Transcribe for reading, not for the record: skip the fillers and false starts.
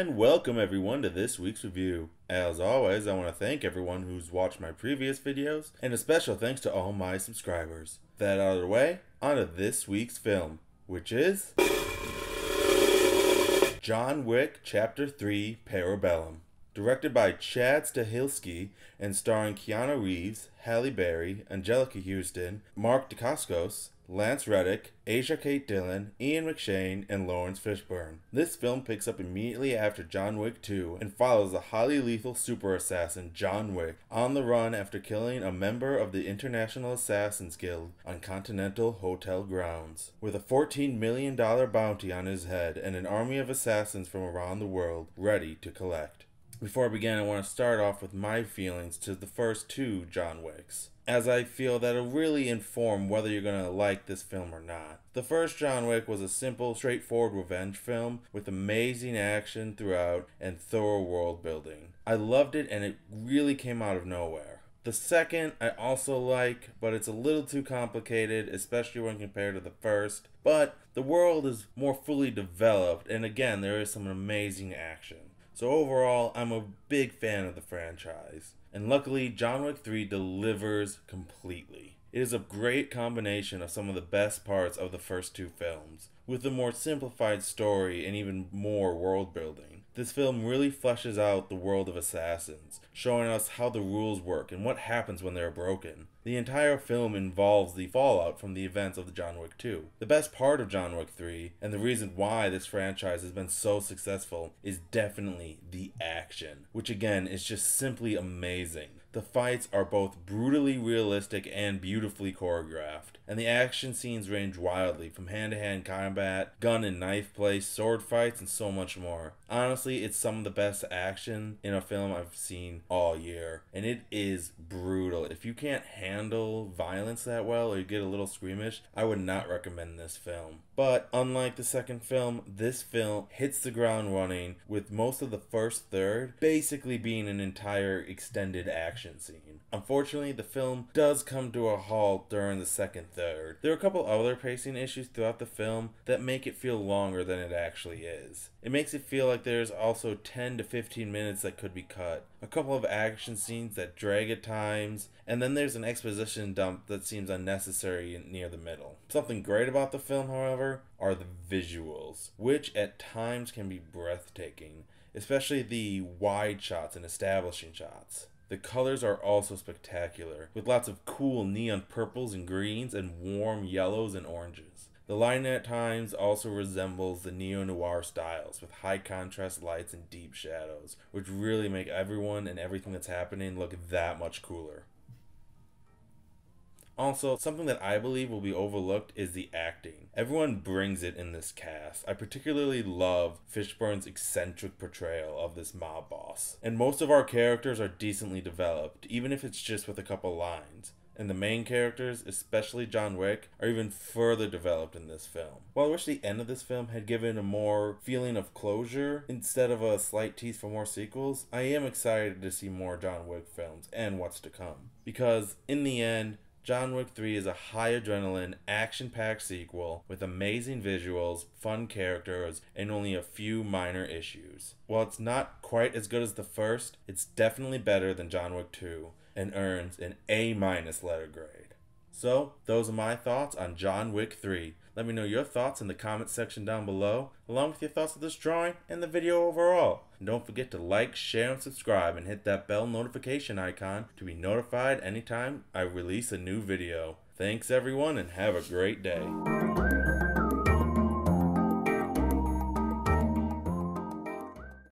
And welcome everyone to this week's review. As always, I want to thank everyone who's watched my previous videos, and a special thanks to all my subscribers. That out of the way, on to this week's film, which is John Wick Chapter 3 Parabellum. Directed by Chad Stahelski and starring Keanu Reeves, Halle Berry, Angelica Houston, Mark Dacascos, Lance Reddick, Asia Kate Dillon, Ian McShane, and Lawrence Fishburne. This film picks up immediately after John Wick 2 and follows the highly lethal super assassin John Wick on the run after killing a member of the International Assassins Guild on Continental Hotel grounds. With a $14 million bounty on his head and an army of assassins from around the world ready to collect. Before I begin, I want to start off with my feelings to the first two John Wicks, as I feel that'll really inform whether you're going to like this film or not. The first John Wick was a simple, straightforward revenge film with amazing action throughout and thorough world building. I loved it, and it really came out of nowhere. The second I also like, but it's a little too complicated, especially when compared to the first. But the world is more fully developed, and again, there is some amazing action. So overall, I'm a big fan of the franchise. And luckily, John Wick 3 delivers completely. It is a great combination of some of the best parts of the first two films, with a more simplified story and even more world building. This film really fleshes out the world of assassins, showing us how the rules work and what happens when they're broken. The entire film involves the fallout from the events of the John Wick 2. The best part of John Wick 3, and the reason why this franchise has been so successful, is definitely the action, which again is just simply amazing. The fights are both brutally realistic and beautifully choreographed, and the action scenes range wildly from hand-to-hand combat, gun and knife play, sword fights, and so much more. Honestly, it's some of the best action in a film I've seen all year, and it is brutal. If you can't handle violence that well or you get a little squeamish, I would not recommend this film. But unlike the second film, this film hits the ground running, with most of the first third basically being an entire extended action scene. Unfortunately, the film does come to a halt during the second third. There are a couple other pacing issues throughout the film that make it feel longer than it actually is. It makes it feel like there's also 10 to 15 minutes that could be cut, a couple of action scenes that drag at times, and then there's an exposition dump that seems unnecessary near the middle. Something great about the film, however, are the visuals, which at times can be breathtaking, especially the wide shots and establishing shots. The colors are also spectacular, with lots of cool neon purples and greens and warm yellows and oranges. The lighting at times also resembles the neo-noir styles, with high contrast lights and deep shadows, which really make everyone and everything that's happening look that much cooler. Also, something that I believe will be overlooked is the acting. Everyone brings it in this cast. I particularly love Fishburne's eccentric portrayal of this mob boss. And most of our characters are decently developed, even if it's just with a couple lines. And the main characters, especially John Wick, are even further developed in this film. While I wish the end of this film had given a more feeling of closure instead of a slight tease for more sequels, I am excited to see more John Wick films and what's to come. Because in the end, John Wick 3 is a high adrenaline, action-packed sequel with amazing visuals, fun characters, and only a few minor issues. While it's not quite as good as the first, it's definitely better than John Wick 2 and earns an A- letter grade. So, those are my thoughts on John Wick 3. Let me know your thoughts in the comments section down below, along with your thoughts of this drawing and the video overall. And don't forget to like, share, and subscribe, and hit that bell notification icon to be notified anytime I release a new video. Thanks everyone, and have a great day.